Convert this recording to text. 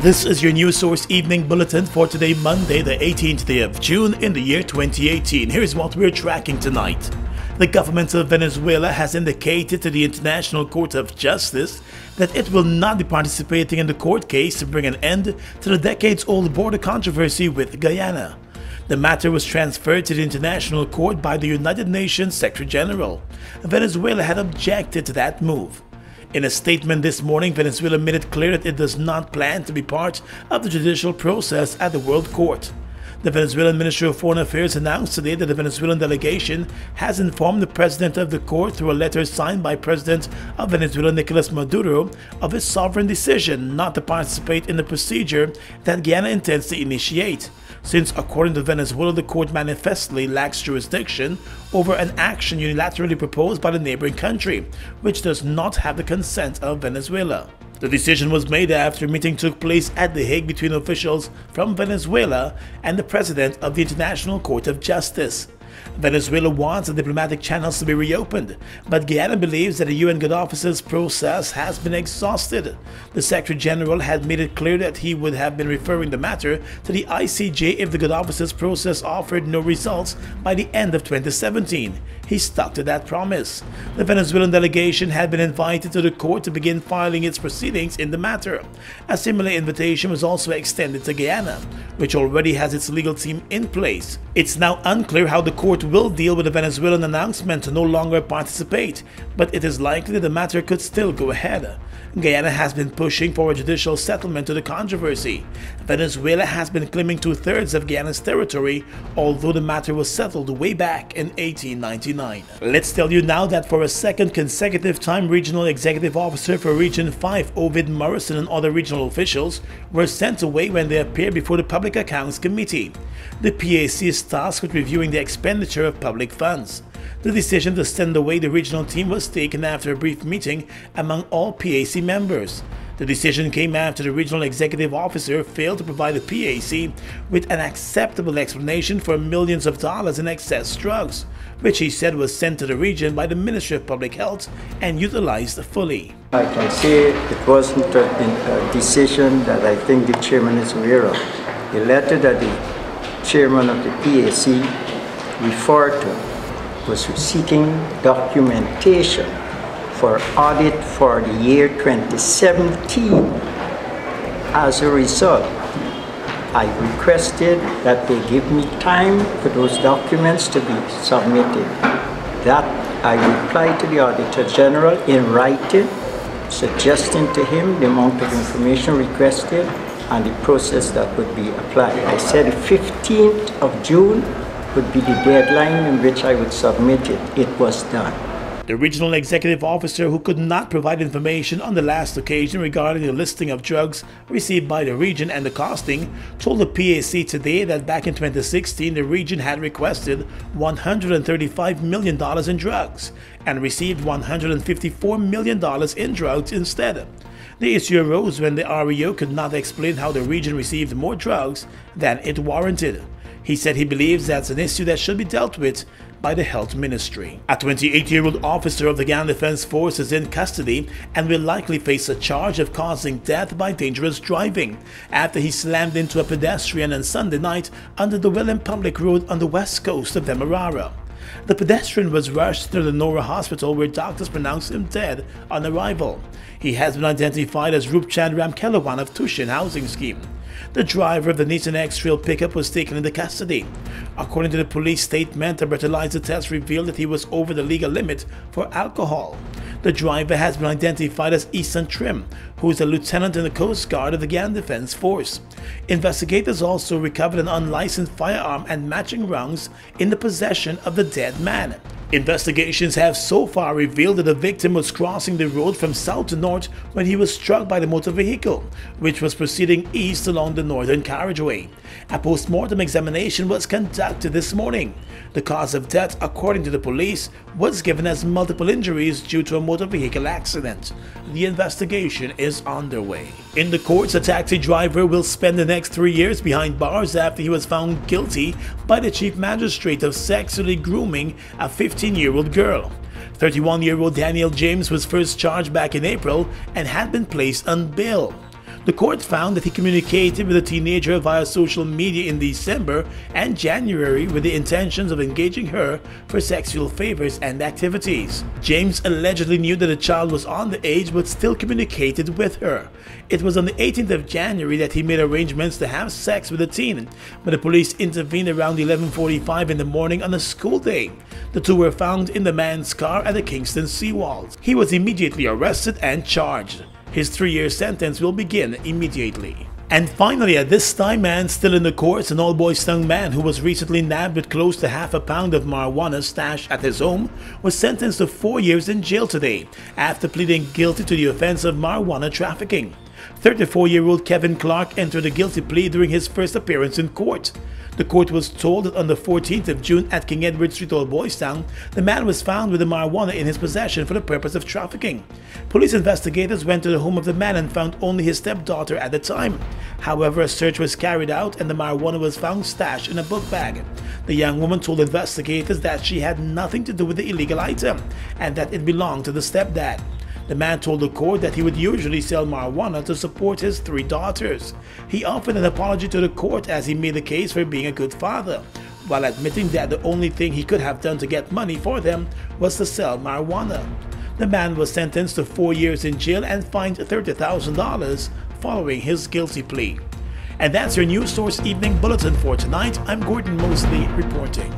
This is your news source evening bulletin for today, Monday, the 18th day of June in the year 2018. Here's what we're tracking tonight. The government of Venezuela has indicated to the International Court of Justice that it will not be participating in the court case to bring an end to the decades-old border controversy with Guyana. The matter was transferred to the International Court by the United Nations Secretary General. Venezuela had objected to that move. In a statement this morning, Venezuela made it clear that it does not plan to be part of the judicial process at the World Court. The Venezuelan Ministry of Foreign Affairs announced today that the Venezuelan delegation has informed the president of the court through a letter signed by President of Venezuela Nicolas Maduro of his sovereign decision not to participate in the procedure that Guyana intends to initiate, since according to Venezuela, the court manifestly lacks jurisdiction over an action unilaterally proposed by the neighboring country, which does not have the consent of Venezuela. The decision was made after a meeting took place at The Hague between officials from Venezuela and the President of the International Court of Justice. Venezuela wants the diplomatic channels to be reopened, but Guyana believes that the UN Good Office's process has been exhausted. The Secretary General had made it clear that he would have been referring the matter to the ICJ if the Good Office's process offered no results by the end of 2017. He stuck to that promise. The Venezuelan delegation had been invited to the court to begin filing its proceedings in the matter. A similar invitation was also extended to Guyana, which already has its legal team in place. It's now unclear how the court will deal with the Venezuelan announcement to no longer participate, but it is likely that the matter could still go ahead. Guyana has been pushing for a judicial settlement to the controversy. Venezuela has been claiming 2/3 of Guyana's territory, although the matter was settled way back in 1899. Let's tell you now that for a second consecutive time, Regional Executive Officer for Region 5, Ovid Morrison, and other regional officials were sent away when they appeared before the Public Accounts Committee. The PAC is tasked with reviewing the expenditure of public funds. The decision to send away the regional team was taken after a brief meeting among all PAC members. The decision came after the regional executive officer failed to provide the PAC with an acceptable explanation for millions of dollars in excess drugs, which he said was sent to the region by the Ministry of Public Health and utilized fully. I can say it wasn't a decision that I think the chairman is aware of. The letter that the chairman of the PAC referred to was seeking documentation for audit for the year 2017. As a result, I requested that they give me time for those documents to be submitted. That I replied to the Auditor General in writing, suggesting to him the amount of information requested and the process that would be applied. I said the 15th of June would be the deadline in which I would submit it. It was done. The regional executive officer, who could not provide information on the last occasion regarding the listing of drugs received by the region and the costing, told the PAC today that back in 2016 the region had requested $135 million in drugs and received $154 million in drugs instead. The issue arose when the REO could not explain how the region received more drugs than it warranted. He said he believes that's an issue that should be dealt with by the Health Ministry. A 28-year-old officer of the Guyana Defense Force is in custody and will likely face a charge of causing death by dangerous driving after he slammed into a pedestrian on Sunday night under the Welland Public Road on the west coast of Demerara. The pedestrian was rushed to the Nora Hospital, where doctors pronounced him dead on arrival. He has been identified as Rupchand Ramkelawan of Tushin Housing Scheme. The driver of the Nissan X-Trail pickup was taken into custody. According to the police statement, a breathalyzer test revealed that he was over the legal limit for alcohol. The driver has been identified as Easton Trim, who is a lieutenant in the Coast Guard of the Guyana Defense Force. Investigators also recovered an unlicensed firearm and matching rounds in the possession of the dead man. Investigations have so far revealed that the victim was crossing the road from south to north when he was struck by the motor vehicle, which was proceeding east along the northern carriageway. A post-mortem examination was conducted this morning. The cause of death, according to the police, was given as multiple injuries due to a motor vehicle accident. The investigation is underway. In the courts, a taxi driver will spend the next 3 years behind bars after he was found guilty by the chief magistrate of sexually grooming a 15-year-old girl. 31-year-old Daniel James was first charged back in April and had been placed on bail. The court found that he communicated with the teenager via social media in December and January with the intentions of engaging her for sexual favors and activities. James allegedly knew that the child was underage but still communicated with her. It was on the 18th of January that he made arrangements to have sex with the teen, but the police intervened around 11:45 in the morning on a school day. The two were found in the man's car at the Kingston seawalls. He was immediately arrested and charged. His 3-year sentence will begin immediately. And finally, at this time, man still in the courts, an old boy's young man who was recently nabbed with close to half a pound of marijuana stashed at his home was sentenced to 4 years in jail today after pleading guilty to the offense of marijuana trafficking. 34-year-old Kevin Clark entered a guilty plea during his first appearance in court. The court was told that on the 14th of June at King Edward Street, Old Boys Town, the man was found with the marijuana in his possession for the purpose of trafficking. Police investigators went to the home of the man and found only his stepdaughter at the time. However, a search was carried out and the marijuana was found stashed in a book bag. The young woman told investigators that she had nothing to do with the illegal item and that it belonged to the stepdad. The man told the court that he would usually sell marijuana to support his 3 daughters. He offered an apology to the court as he made a case for being a good father, while admitting that the only thing he could have done to get money for them was to sell marijuana. The man was sentenced to 4 years in jail and fined $30,000 following his guilty plea. And that's your News Source Evening Bulletin for tonight. I'm Gordon Mosley reporting.